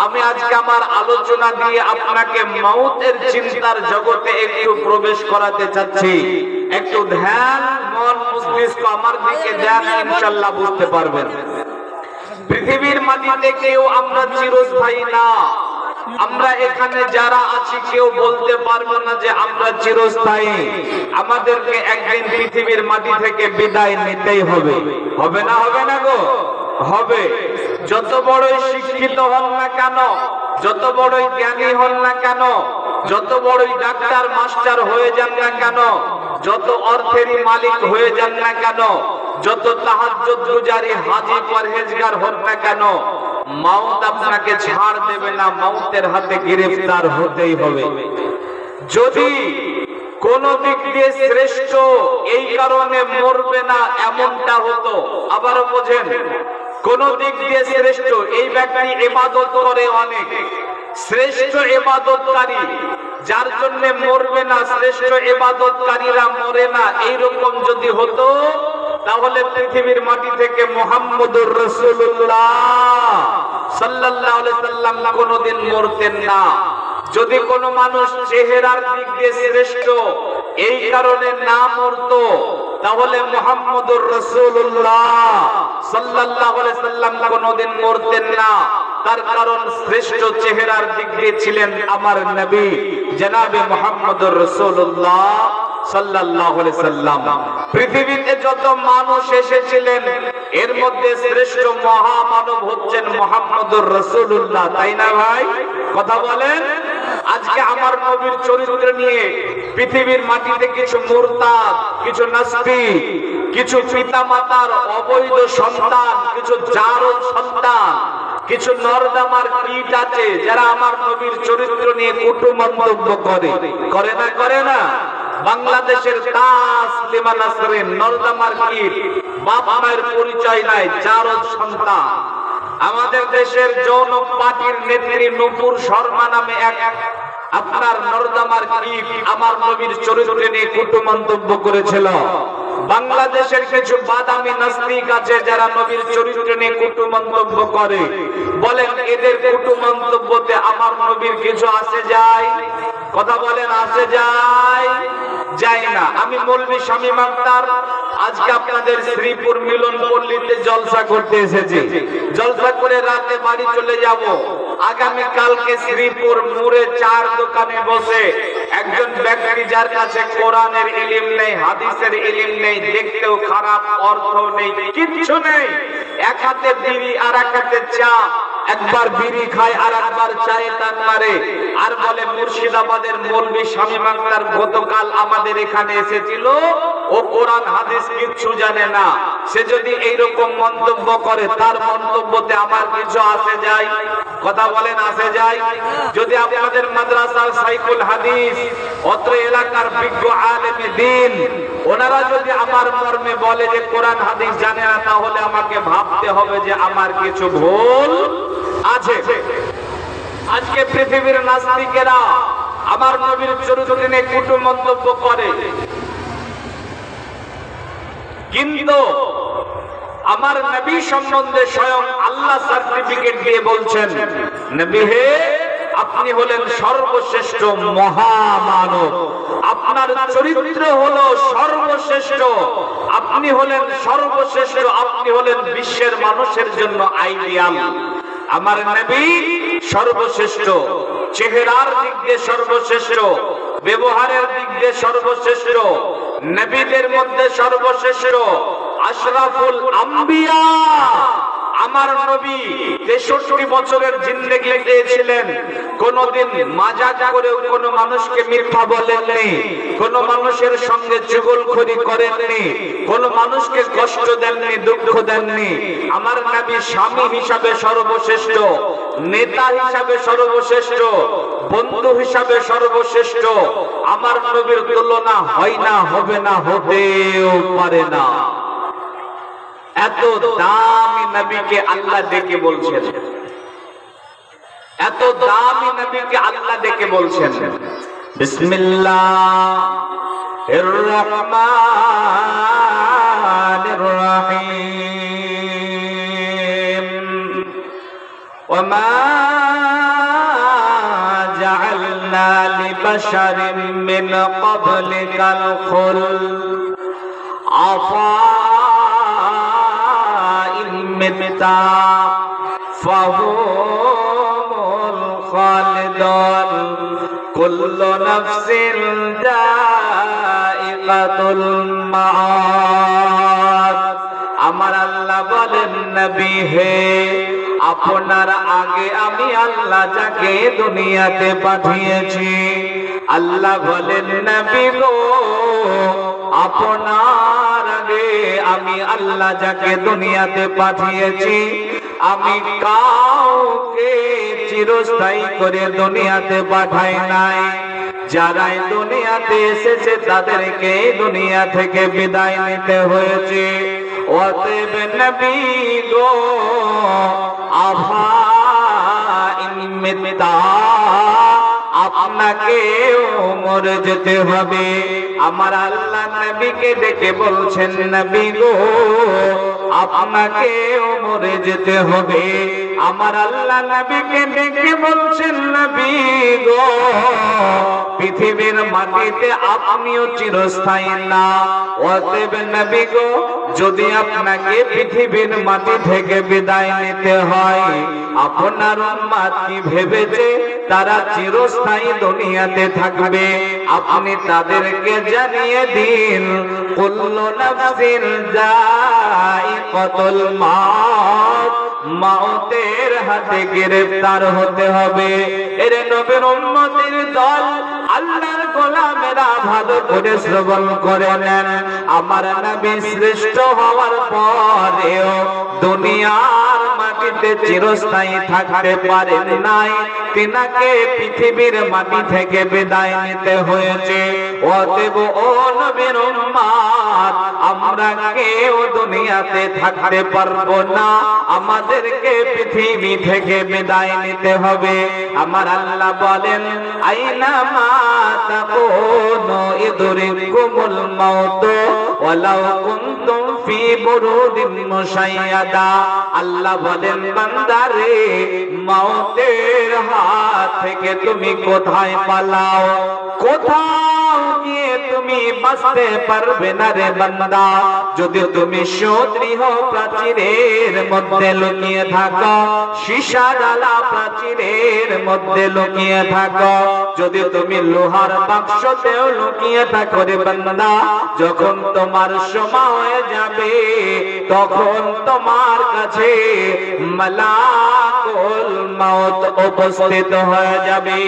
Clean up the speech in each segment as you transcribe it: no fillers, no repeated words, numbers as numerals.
আমি আজকে আমার আলোচনা দিয়ে আপনাকে মওতের চিন্তার জগতে একটু প্রবেশ করাতে চাচ্ছি। একটু ধ্যান মন মস্তিষ্ক আমার দিকে দেন, ইনশাআল্লাহ বুঝতে পারবেন। পৃথিবীর মাটিতে কেউ আমরা চিরস্থায়ী না। আমরা এখানে যারা আছি কেউ বলতে পারবো না যে আমরা চিরস্থায়ী। আমাদেরকে একদিন পৃথিবীর মাটি থেকে বিদায় নিতেই হবে। হবে না? হবে না গো? হবে। যত বড়ই শিক্ষিত হন না কেন, যত বড়ই জ্ঞানী হন না কেন, যত বড়ই ডাক্তার মাস্টার হয়ে যান না কেন, যত অর্থেরই মালিক হয়ে যান না কেন, যত তাহাজ্জুদ গুজারি হাজী পরহেজগার হন না কেন, মওত আপনাকে ছাড় দেবে না। মওতের হাতে গ্রেফতার হতেই হবে। যদি কোন দিক দিয়ে শ্রেষ্ঠ এই কারণে মরবে না এমনটা হতো, আবারও বোঝেন, কোন দিক দিয়ে শ্রেষ্ঠ এই ব্যক্তি ইবাদত করে অনেক, শ্রেষ্ঠ ইবাদতকারী যার জন্য মরবে না, শ্রেষ্ঠ ইবাদতকারীরা মরে না, এইরকম যদি হতো তাহলে পৃথিবীর মাটি থেকে মুহাম্মদুর রাসূলুল্লাহ সাল্লাল্লাহু আলাইহি সাল্লাম কোনদিন মরতেন না। যদি কোন মানুষ চেহারার দিক দিয়ে শ্রেষ্ঠ এই কারণে না মরতো তাহলে মুহাম্মদুর রাসূলুল্লাহ সাল্লাল্লাহু আলাইহি সাল্লাম কোনদিন মরতেন না। তার কারণ শ্রেষ্ঠ চেহারার দিক দিয়ে ছিলেন আমার নবী জনাবে মুহাম্মদুর রাসূলুল্লাহ সাল্লাল্লাহু আলাইহি সাল্লাম। পৃথিবীতে যত মানুষ এসেছিলেন এর মধ্যে শ্রেষ্ঠ মহামানব হচ্ছেন মুহাম্মদুর রাসূলুল্লাহ, তাই না ভাই? কথা বলেন। আজকে আমার নবীর চরিত্র নিয়ে পৃথিবীর মাটিতে কিছু মুরতাদ, কিছু নাস্তিক, কিছু পিতামাতার অবৈধ সন্তান, কিছু জারদ সন্তান, কিছু নরদামার কীট আছে যারা আমার নবীর চরিত্র নিয়ে কটু মন্তব্য করে না? করে না? বাংলাদেশের তাসলিমা নাসরিন নরদামার কীট, বাপ মায়ের পরিচয় নাই, জারদ সন্তান। আমাদের দেশের জনক পার্টির নেত্রী নূপুর শর্মা নামে এক আপনার নরদামার কীট আমার নবীর চরিত্র নিয়ে কটু মন্তব্য করেছিল। বাংলাদেশের কিছু বাদামি নাস্তিক আছে যারা নবীর চরিত্র নিয়ে কটু মন্তব্য করে। বলেন এদের কটু মন্তব্যতে আমার নবীর কিছু আসে যায়? কথা বলেন, আসে যায়? যায় না। আমি মৌলভী শামীম আখতার আজকে আপনাদের শ্রীপুর মিলন পল্লীতে জলসা করতে এসেছি। জলসা করে রাতে বাড়ি চলে যাব। আগামী কালকে শ্রীপুর মোড়ে চার দোকানে বসে একজন ব্যক্তি যার কাছে কোরআনের ইলম নেই, হাদিসের ইলম নেই, দেখতেও খারাপ, অর্থ নেই, কিচ্ছু নেই, এক হাতে বিড়ি আর এক হাতে চা, একবার বিড়ি খায় আর একবার চায়ে টান মারে, আর বলে মুর্শিদাবাদের মৌলভী শামীম আখতার গতকাল আমাদের এখানে এসেছিল, ও কোরআন হাদিস কিচ্ছু জানে না। সে যদি এইরকম মন্তব্য করে তার মন্তব্যতে আমার কিছু আসে যায়? কথা বলেন, আসে যায়? যদি আপনাদের মাদ্রাসার সাইকুল হাদিস অত্র এলাকার বিজ্ঞ আলেমে দ্বীন ওনারা যদি আমার মর্মে বলে যে কোরআন হাদিস জানে না, তাহলে আমাকে ভাবতে হবে যে আমার কিছু ভুল আছে। আজকে পৃথিবীর নাস্তিকেরা আমার নবীর চরিত্র নিয়ে কটু মন্তব্য করে, কিন্তু আমার নবী সম্বন্ধে স্বয়ং আল্লাহ সার্টিফিকেট দিয়ে বলছেন, নবী হে আপনি হলেন সর্বশ্রেষ্ঠ মহামানব, আপনার চরিত্র হলো সর্বশ্রেষ্ঠ, আপনি হলেন সর্বশ্রেষ্ঠ, আপনি হলেন বিশ্বের মানুষের জন্য আইডিয়াল। আমার নবী সর্বশ্রেষ্ঠ, চেহারার দিক দিয়ে সর্বশ্রেষ্ঠ, ব্যবহারের দিক দিয়ে সর্বশ্রেষ্ঠ, নবীদের মধ্যে সর্বশ্রেষ্ঠ, আশরাফুল আম্বিয়া। আমার নবী 63 বছরের জিন্দেগি পেয়েছিলেন, কোনদিন মাজাক করেও কোন মানুষকে মিথ্যা বলেননি, কোন মানুষের সঙ্গে চুগলখড়ি করেননি, কোন মানুষকে কষ্ট দেননি, দুঃখ দেননি। আমার নবী স্বামী হিসাবে সর্বশ্রেষ্ঠ, নেতা হিসাবে সর্বশ্রেষ্ঠ, বন্ধু হিসাবে সর্বশ্রেষ্ঠ। আমার নবীর তুলনা হয় না, হবে না, হতেও পারে না। এত দামি নবীকে আল্লাহ ডেকে বলছেন, এত দামি নবীকে আল্লাহ ডেকে বলছেন, বিসমিল্লাহির রহমানির রহিম, ওয়ামা জাআলনা লিবাশারিন মিন ক্বাবলিকাল খুলদ আফাইন মিত্তা ফাহুমুল খালিদুন কুল্লু নাফসিন যায়িকাতুল মাআদ। আমার আল্লাহ বলেন, নবী হে, আপনার আগে আমি আল্লাহ যাকে দুনিয়াতে পাঠিয়েছি, আল্লাহ বলেন, নবী গো, আপনার আগে আমি আল্লাহ যাকে দুনিয়াতে পাঠিয়েছি, আমি কাউকে চিরস্থায়ী করে দুনিয়াতে পাঠাই নাই। যারাই দুনিয়াতে এসেছে তাদেরকে দুনিয়া থেকে বিদায় নিতে হয়েছে। অতএব নবী গো, আফাইন মিত্তা, আপনাকে মরে যেতে হবে। আমার আল্লাহ নবীকে ডেকে বলছেন, নবী গো, আপনাকে মরে যেতে হবে। আমার আল্লাহ নবীকে ডেকে বলছেন, নবী গো, পৃথিবীর মাটিতে আপনিও চিরস্থায়ী না। অতএব নবী গো, যদি আপনাকে পৃথিবীর মাটি থেকে বিদায় নিতে হয়, আপনার উম্মত কি ভেবেছে তারা চিরস্থায়ী দুনিয়াতে থাকবে? আপনি তাদেরকে জানিয়ে দিন, কুল্লু নাফসিন যায়িকাতুল মাউত, মাউতের হাতে গ্রেফতার হতে হবে। এর নবীর উম্মতের দল, আল্লাহর গোলামেরা ভালো করে শ্রবণ করে নেন। আমার নবী শ্রেষ্ঠ হওয়ার পরেও দুনিয়ার মাটিতে চিরস্থায়ী থাকতে পারেন নাই, তিনাকে পৃথিবীর মাটি থেকে বিদায় নিতে হয়েছে। অতএব ও নবীর উম্মত, আমরা কেউ দুনিয়াতে থাকতে পারবো না, আমাদেরকে পৃথিবী থেকে বিদায় নিতে হবে। আমার আল্লাহ বলেন, আইনামা তাকুনু ইদরিকুমুল মাউত ওয়ালাউ কুনতুম ফি বুরুদিন মুশাইয়াদা। আল্লাহ বলেন, বান্দারে, মাউতের হাত থেকে তুমি কোথায় পালাও, কোথাও গিয়ে তুমি বাঁচতে পারবে না রে বান্দা। যদি তুমি সুদৃঢ় প্রাচীরের মধ্যে লুকিয়ে থাকো, সীসা ডালা প্রাচীরের মধ্যে লুকিয়ে থাকো, যদি তুমি লোহার বাক্সতেও লুকিয়ে থাকো রে বান্দা, যখন তোমার সময় হয়ে যাবে তখন তোমার কাছে মালাকুল মাউত উপস্থিত হয়ে যাবে।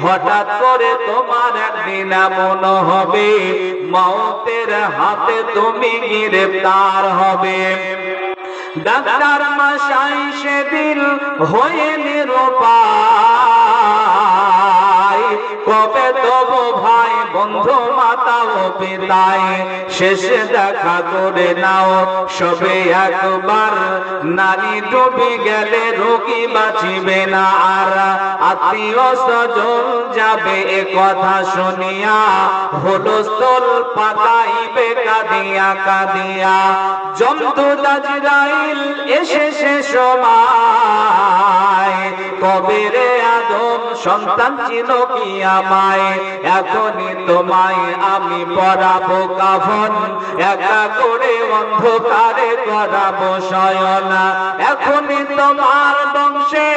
হঠাৎ করে তোমার একদিন এমন হবে, মাউতের হাতে তুমি গ্রেফতার হবে। ডাক্তার মশাই সেদিন হয়ে নিরুপায়, কবে তবু ভাই বন্ধু মাতা ও পিতায় শেষে দেখা করে নাও সবে একবার। নারী ডুবে গেলে রোগী বাঁচিবে না আর, আত্মীয় স্বজন যাবে এ কথা শুনিয়া, হুলস্থুল পাকাইবে কাঁদিয়া কাঁদিয়া। যমদূত আজরাইল এসেছে সময়, কবে রে আদম সন্তান ছিল কি আমায়, এখনই তোমায় আমি পরাবো কাফন, একা করে অন্ধকারে করাবো শয়ন, এখনই তোমার বংশে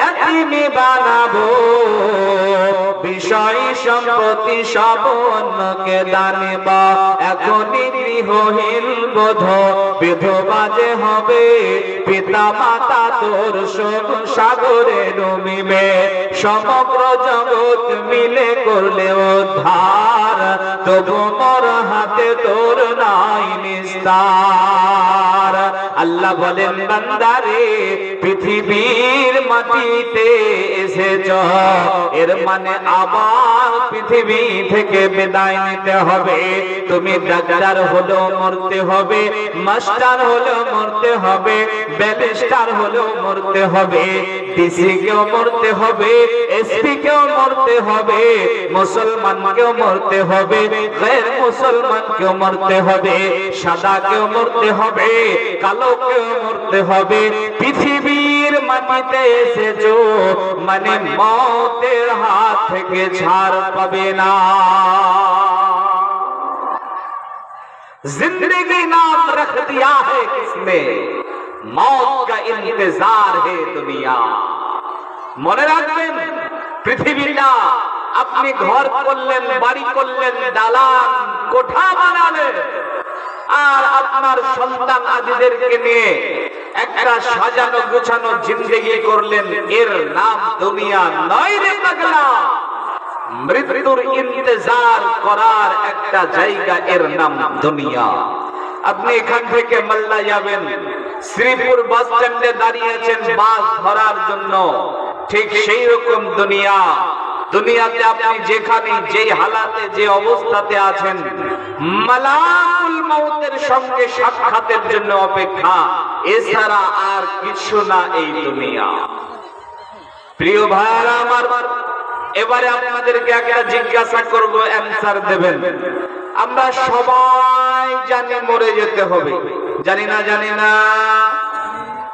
এতিমি বানাবো, বিষয় সম্পত্তি সব অন্যকে দানিব, এখনই গৃহহীন বোধ বিধবা যে হবে, পিতা মাতা তোর শোক সাগরে ডুবিবে, সমগ্র জগৎ মিলে করলে উদ্ধার, তবু মোর হাতে তোর নাই নিস্তার। আল্লাহ বলেন, বান্দারে, পৃথিবীর মাটিতে এসেছ, এর মানে আবার পৃথিবী থেকে বিদায় নিতে হবে। তুমি ডাক্তার হলেও মরতে হবে, মাস্টার হলেও মরতে হবে, ব্যারিস্টার হলেও মরতে হবে, ডিসি কেও মরতে হবে, এসপি কেও মরতে হবে, মুসলমান কেও মরতে হবে, গैर মুসলমান কেও মরতে হবে, সাদা কেও মরতে হবে, কালো কেও মরতে হবে। পৃথিবীর মাটিতে এসেছো মানে মৌতের হাত থেকে ছাড় পাবে না। जिंदगी नाम रख दिया है किसने, मौत का इंतजार है दुनिया। মনে রাখবেন, পৃথিবীটা আপনি ঘর করলেন, বাড়ি করলেন, দালান কোঠা বানালেন, আর আপনার সন্তান আদিদেরকে নিয়ে একটা সাজানো গুছানো জিন্দেগি করলেন, এর নাম দুনিয়া নয় রে পাগলা। মৃত্যুর ইন্তজার করার একটা জায়গা, এর নাম দুনিয়া। আপনি এখান থেকে মাল্লা যাবেন, শ্রীপুর বাস স্ট্যান্ডে দাঁড়িয়েছেন বাস ধরার জন্য, ঠিক সেই রকম দুনিয়া। দুনিয়াতে আপনি যেখানে যেই হালাতে যে অবস্থাতে আছেন, মালাকুল মউতের সঙ্গে সাক্ষাতের জন্য অপেক্ষা, এছাড়া আর কিছু না এই দুনিয়া। প্রিয় ভাইরা আমার, এবারে আপনাদেরকে একটা জিজ্ঞাসা করব, অ্যানসার দেবেন। আমরা সবাই জানি মরে যেতে হবে, জানি না? জানি না?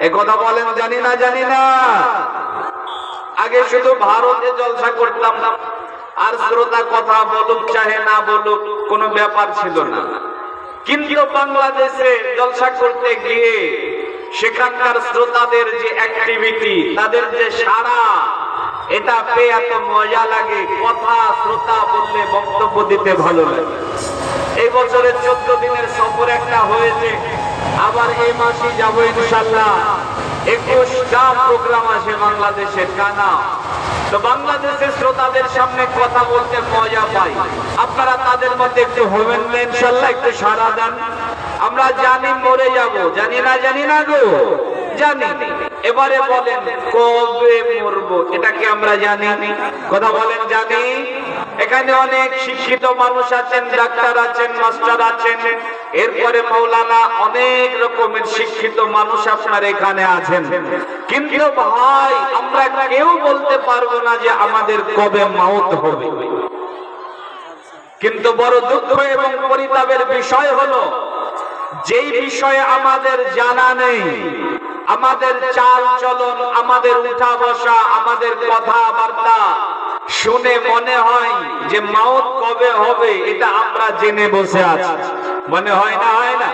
এ কথা বলেন, জানি না? জানি না? আগে শুধু ভারতে জলসা করতাম না, আর শ্রোতা কথা বলুক চাহে না বলুক কোনো ব্যাপার ছিল না। কিন্তু বাংলাদেশে জলসা করতে গিয়ে সেখানকার শ্রোতাদের যে অ্যাক্টিভিটি, তাদের যে সারা, এটা পেয়ে এত মজা লাগে। কথা শ্রোতা বললে বক্তব্য দিতে ভালো লাগে। এই বছরের 14 দিনের সফর একটা হয়েছে, আবার এই মাসে যাবো ইনশাআল্লাহ। 21টা প্রোগ্রাম আছে বাংলাদেশের টানা। তো বাংলাদেশের শ্রোতাদের সামনে কথা বলতে মজা পাই। আপনারা তাদের মধ্যে একটু হবেন না ইনশাআল্লাহ, একটু সাড়া দেন। আমরা জানি মরে যাব, জানি না? জানি না গো, জানি। এবারে বলেন কবে মরবো, এটা কি আমরা জানি? কথা বলেন, জানি? এখানে অনেক শিক্ষিত মানুষ আছেন, ডাক্তার আছেন, মাস্টার আছেন, এরপরে মাওলানা, অনেক রকমের শিক্ষিত মানুষ আপনার এখানে আছেন। কিন্তু ভাই, আমরা কেউ বলতে পারবো না যে আমাদের কবে মাউত হবে। কিন্তু বড় দুঃখ এবং পরিতাপের বিষয় হলো, যেই বিষয়ে আমাদের জানা নেই, আমাদের চাল চলন, আমাদের উঠা বসা, আমাদের কথাবার্তা শুনে মনে হয় যে মাউত কবে হবে এটা আমরা জেনে বসে আছি। মনে হয় না? হয় না?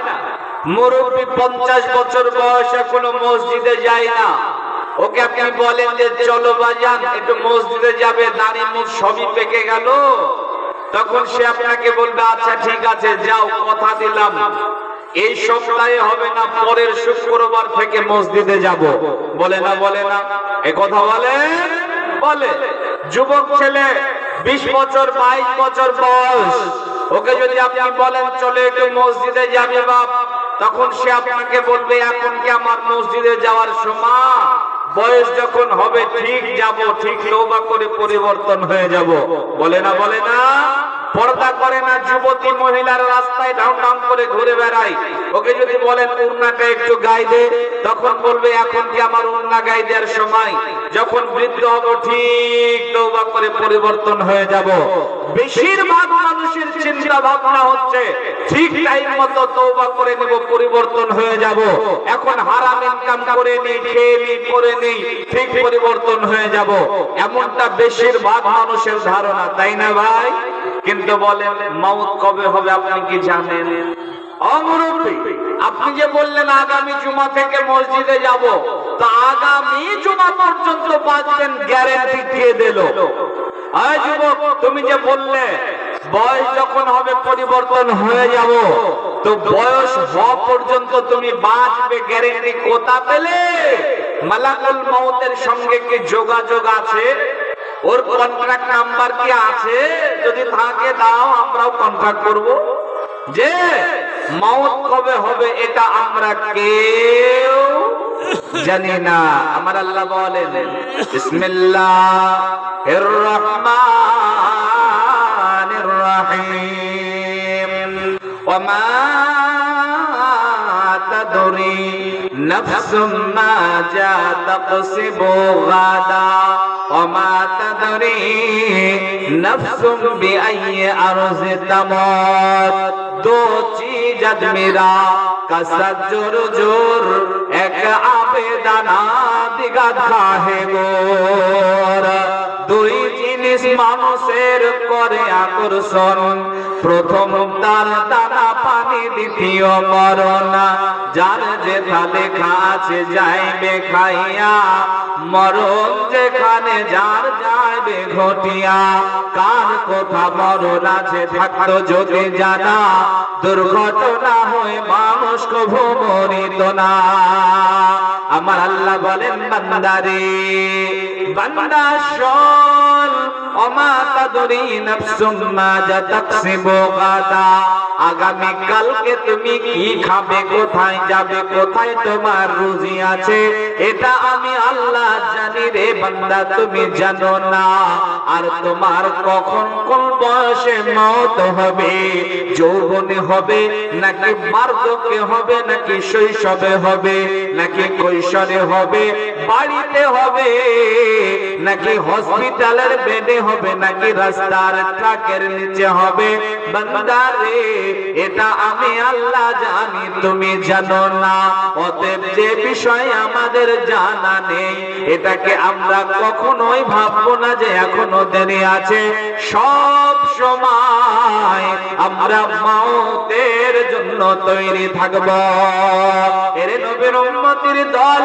মুরব্বী 50 বছর বয়স, এখনো মসজিদে যায় না। ওকে আপনি বলেন যে চলো বাজান একটু মসজিদে যাবে, দাড়ি মুখ সবই পেকে গেল, তখন সে আপনাকে বলবে আচ্ছা ঠিক আছে যাও, কথা দিলাম এই সপ্তাহে হবে না, পরের শুক্রবার থেকে মসজিদে যাব। বলে না? বলে না? এ কথা বলে? বলে। যুবক ছেলে 20 বছর 22 বছর বয়স, ওকে যদি আপনি বলেন চলে একটু মসজিদে যাবে বাপ, তখন সে আপনাকে বলবে এখন কি আমার মসজিদে যাওয়ার সময়? বয়স যখন হবে ঠিক যাব, ঠিক তওবা করে পরিবর্তন হয়ে যাব। বলে না? বলে না? পর্দা করে না যুবতী মহিলার রাস্তায় ঢং ঢং করে ঘুরে বেড়ায়, ওকে যদি বলেন উড়নাটা একটু গায়ে দে, তখন বলবে এখন কি আমার উড়না গায়ে দেওয়ার সময়? যখন বৃদ্ধ হব ঠিক তওবা করে পরিবর্তন হয়ে যাব। বেশিরভাগ মানুষের চিন্তা ভাবনা হচ্ছে ঠিক টাইম মতো তওবা করে নেব, পরিবর্তন হয়ে যাব। এখন হারাম ইনকাম করে নি, খেয়ে নি, করে নি, ঠিক পরিবর্তন হয়ে যাব, এমনটা বেশিরভাগ মানুষের ধারণা, তাই না ভাই? কিন্তু বলেন মাউত কবে হবে আপনি কি জানেন? অমুরব্বী, আপনি যে বললেন আগামী জুমা থেকে মসজিদে যাব, তো আগামী জুমা পর্যন্ত বাঁচবেন গ্যারান্টি কে দিল? আয় যুবক, তুমি যে বললে বয়স যখন হবে পরিবর্তন হয়ে যাব, তো বয়স হওয়া পর্যন্ত তুমি বাঁচবে গ্যারান্টি কোথা পেলে? মালাকুল মউতের সঙ্গে কি যোগাযোগ আছে? ওর কন্ট্রাক্ট নাম্বার কি আছে? যদি থাকে দাও, আমরাও কন্ট্রাক্ট করব। যে মাউত কবে হবে এটা আমরা কেউ জানি না। আমার আল্লাহ বলেন বিসমিল্লাহির রহমানির রহিম, ওয়া মা তাদরি নাফসুম মাযা তাকসিবু গাদা ওয়া মা তাদরি নাফসুম বিআইয়ি আরযি তামুত। দো চীজ মেরা কসদ জোর জোর এক আবেদানা দিগাত খাহে গোর। দুই জিনিস মানুষের করে আকর্ষণ, প্রথম তার দানা পানি, দ্বিতীয় মরণ। যার যেথা লেখা আছে যাইবে খাইয়া, মরণ যেখানে যার যাইবে ঘটিয়া। কার কথা মরণ আছে থাকতো যদি জানা, দুর্ঘটনা হয়ে মানুষ কভু মরিত না। আমার আল্লাহ বলেন বান্দারে, বান্দা শোন, ওমা তাদরি নাফসুম মাযা তাকসিবু গাদা। আগামী কালকে তুমি কি খাবে, কোথায় যাবে, কোথায় তোমার রুজি আছে, এটা আমি আল্লাহ জানি রে বান্দা, তুমি জানো না। আর তোমার কখন কোন বয়সে মওত হবে, যৌবনে হবে নাকি বার্ধক্যে হবে, নাকি শৈশবে হবে, নাকি কৈশোরে হবে, বাড়িতে হবে নাকি হসপিটালের বেডে হবে, নাকি রাস্তার ট্রাকের নিচে হবে, বান্দা রে এটা আমি আল্লাহ জানি, তুমি জানো না। অতএব যে বিষয় আমাদের জানা নেই, এটাকে আমরা কখনোই ভাববো না যে এখনো দেরি আছে। সব সময় আমরা মওতের জন্য তৈরি থাকবো। এর নবীর উম্মতের দল,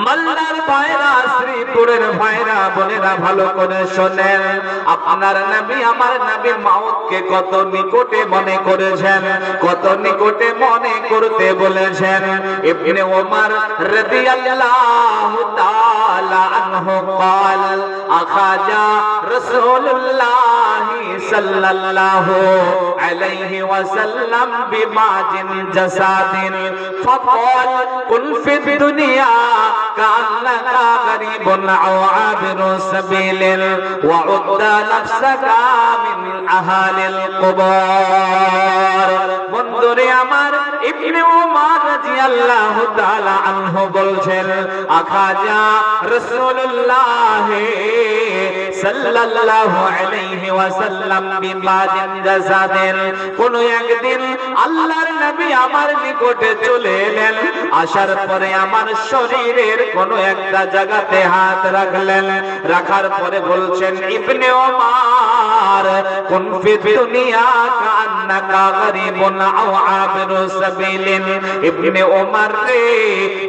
মাল্লার ভাইরা, শ্রীপুরের ভাইরা, বোনেরা ভালো করে শোনেন। আপনার নবী আমার নবী মওতকে কত নিকটে মনে করেছেন, কত নিকটে মনে করতে বলেছেন। ইবনে ওমর রাদিয়াল্লাহু তাআলা আনহু قال আখাজা রাসূলুল্লাহ সাল্লাল্লাহু আলাইহি ওয়াসাল্লাম বিমাজিন জাসাদিন ফাকাল কুন ফিদ দুনিয়া كأنك غريب أو عابر سبيل وعد نفسك من أهل القبور। বন্ধুরে আমার, ইবনে ওমর রাদিয়াল্লাহু তাআলা আনহু বলছেন, আখাজা রাসূলুল্লাহ সাল্লাল্লাহু আলাইহি ওয়াসাল্লাম বিমাজিন জাসাদিন, কোন একদিন আল্লাহর নবী আমার নিকটে চলে এলেন। আসার পরে আমার শরীরের কোন একটা জায়গাতে হাত রাখলেন, রাখার পরে বলছেন, ইবনে ওমর কুন ফি দুনিয়া কান্নাকা গরিবুন আও আবিরু সাবিলিন। ইবনে ওমর রে,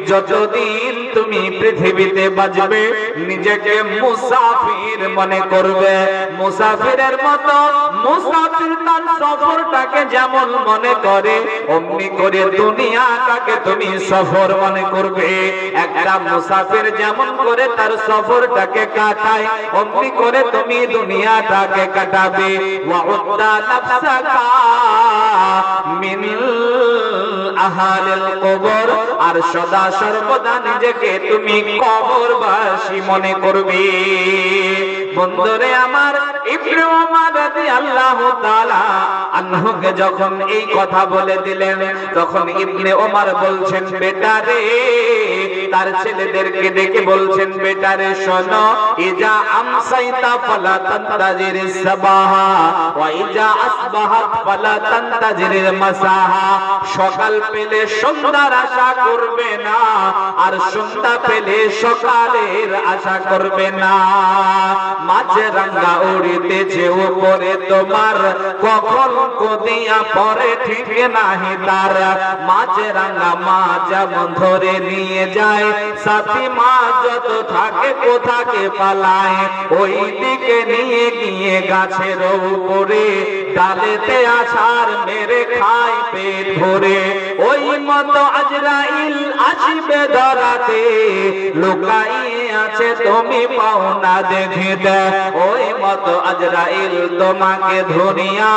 যতদিন তুমি পৃথিবীতে বাঁচবে নিজেকে মুসাফির মনে করবে। মুসাফিরের মতো, মুসাফির তার সফরটাকে যেমন মনে করে, অমনি করে দুনিয়াটাকে তুমি সফর মনে করবে। একটা মুসাফির যেমন করে তার সফরটাকে কাটায়, অমনি করে তুমি দুনিয়াটাকে কাটাবে। ওয়াউদ্দা নাফসাকা মিন আহালিল কবর, আর সদা সর্বদা নিজেকে তুমি কবরবাসী মনে করবে। বন্ধুরে আমার, ইবনে ওমর রাদিয়াল্লাহু তাআলা আনহুকে যখন এই কথা বলে দিলেন, তখন ইবনে ওমর বলছেন, বেটা রে, তার ছেলেদেরকে ডেকে বলছেন, বেটা রে শোনো, ইজা আমসাইতা ফালা তানতাজিরিস সাবাহা ওয়া ইজা আসবাহাত ফালা তানতাজিরিল মাসাহা। সকাল পেলে সন্ধ্যার আশা করবে না, আর সন্ধ্যা পেলে সকালের আশা করবে না। মাঝরাঙ্গা উড়িতেছে উপরে তোমার, কখন কদিয়া পরে ঠিক নাহি তার। মাঝরাঙ্গা মা যেমন ধরে নিয়ে যায়, সাথী মা যত থাকে কোথাকে পালায়, ওই দিকে নিয়ে গিয়ে গাছের উপরে ডালেতে আছাড় মেরে খায় পেট ভরে। ওই মতো আজরাইল আসিবে ধরাতে, লুকাইয়ে আছে তুমি পাও না দেখিতে। ওই মতো আজরাইল তোমাকে ধরিয়া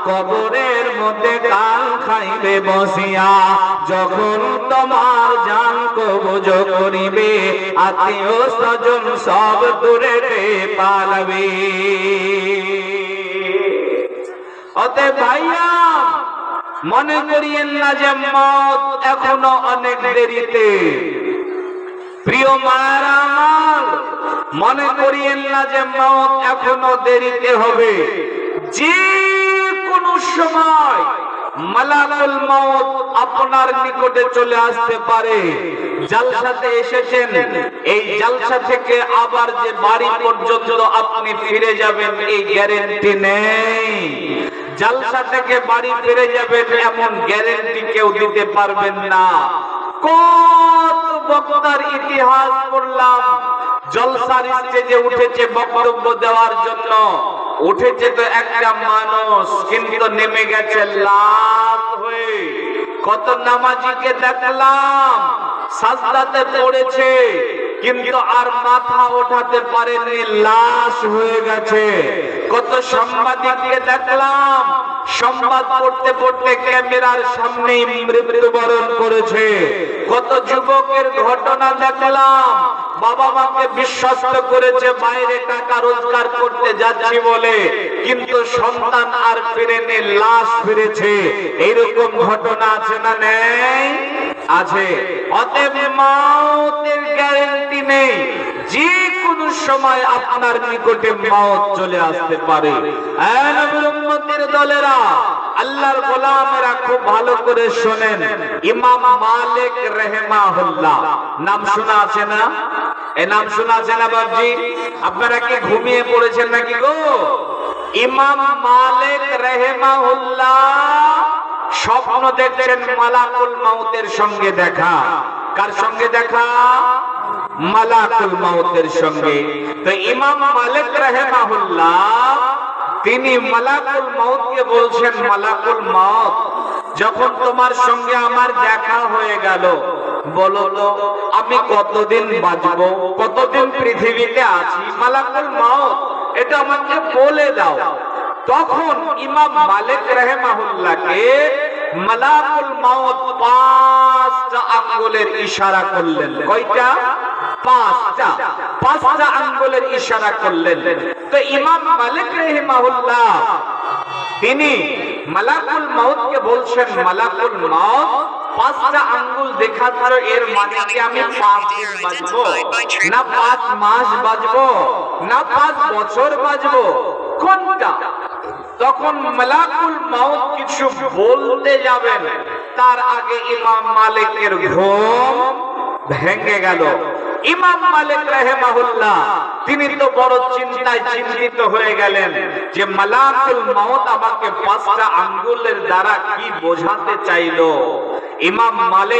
কবরের মধ্যে কাল খাইবে বসিয়া। যখন তোমার জান কবজ করিবে, আত্মীয় স্বজন সব দূরে পালাবে। অতএব ভাইয়া, মনে করিয়েন না যে মওত এখনো অনেক দেরিতে। প্রিয় মায়েরা আমার, মনে করিয়েন না যে মওত এখনো দেরিতে হবে। যে কোনো সময় মালাকুল মওত আপনার নিকটে চলে আসতে পারে। জালসাতে এসেছেন, এই জালসা থেকে আবার যে বাড়ি পর্যন্ত আপনি ফিরে যাবেন এই গ্যারান্টি নেই। জালসা থেকে বাড়ি ফিরে যাবেন এমন গ্যারান্টি কেউ দিতে পারবেন না। কত বক্তার ইতিহাস পড়লাম, জলসার স্টেজে উঠেছে বক্তব্য দেওয়ার জন্য, উঠেছে তো একটা মানুষ, কিন্তু নেমে গেছে লাশ হয়ে। কত নামাজিকে দেখলাম সাজদাতে পড়েছে, কিন্তু আর মাথা ওঠাতে পারেনি, লাশ হয়ে গেছে। কত সাংবাদিককে দেখলাম সংবাদ পড়তে পড়তে ক্যামেরার সামনেই মৃত্যুবরণ করেছে। কত যুবকের ঘটনা দেখলাম, বাবা মাকে বিশ্বস্ত করেছে বাইরে টাকা রোজগার করতে যাচ্ছি বলে, কিন্তু সন্তান আর ফিরেনি, লাশ ফিরেছে। এইরকম ঘটনা আছে না নেই? আছে। অতএব মওতের গ্যারান্টি নেই, যে কোন সময় আপনার নিকটে মওত চলে আসতে পারে। এই নবীর উম্মতের দলেরা, আল্লাহর গোলামেরা খুব ভালো করে শোনেন। ইমাম মালিক রাহিমাহুল্লাহ নাম শোনা আছে না? এই নাম শোনা আছে না বাবজি? আপনারা কি ঘুমিয়ে পড়েছেন নাকি গো? ইমাম মালিক রাহিমাহুল্লাহ স্বপ্ন দেখছেন মালাকুল মওতের সঙ্গে দেখা। কার সঙ্গে দেখা? মালাকুল মওতের সঙ্গে। তো ইমাম মালিক রাহিমাহুল্লাহ তিনি মালাকুল মওতকে বলছেন, মালাকুল মওত, যখন তোমার সঙ্গে আমার দেখা হয়ে গেল, বলো তো আমি কতদিন বাঁচবো, কতদিন পৃথিবীতে আছি? মালাকুল মওত এটা আমাকে বলে দাও। তখন ইমাম মালিক রাহিমাহুল্লাহকে মালাকুল মওত 5টা আঙ্গুলের ইশারা করলেন। কয়টা? 5টা আঙ্গুলের ইশারা করলেন। তো ইমাম মালিক রাহিমাহুল্লাহ তিনি মালাকুল মওতকে বলছেন, মালাকুল মওত 5টা আঙ্গুল দেখা ধরো, এর মানে কি আমি 5 দিন বাঁচবো, না 5 মাস বাঁচবো, না 5 বছর বাঁচবো, কোনটা? তখন মালাকুল মওত কিছু বলতে যাবেন, তার আগে ইমাম মালিকের ঘুম ভেঙে গেল। ইমাম মালিক রাহিমাহুল্লাহ তিনি তো বড় চিন্তায় চিন্তিত হয়ে গেলেন যে মালাকুল মওত আমাকে 5টা আঙ্গুলের দ্বারা কি বোঝাতে চাইলো। ইমাম মালিক